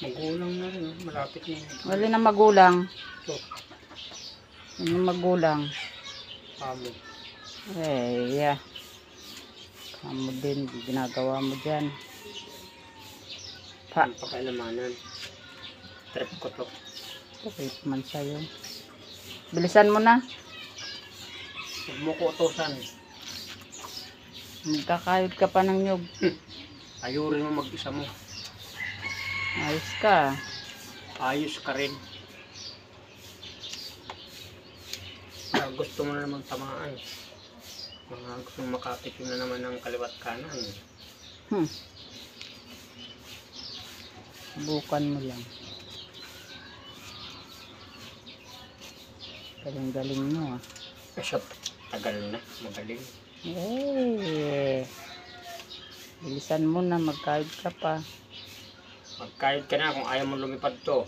Magulang na rin. Malapit na yun. Wala na magulang. Ito. Ano magulang? Kamo. Eh, yeah. Kamu din, ginagawa mo dyan. Pa. Ang pakialamanan. Trip ko to. Trip man sa'yo. Bilisan mo na. Huwag mo ko utosan. Magkakayod ka pa ng nyug. Ayurin mo mag-isa mo. Ayos ka. Ayos ka rin. Gusto mo na naman tamaan. Gusto mo makapit yun na naman ng kaliwat kanan. Bukan mo lang. Galing-galing mo ah. Siya, tagal na. Magaling. Eh. Bilisan mo na, magkayod ka pa. Magkayod ka na kung ayaw mo lumipad to.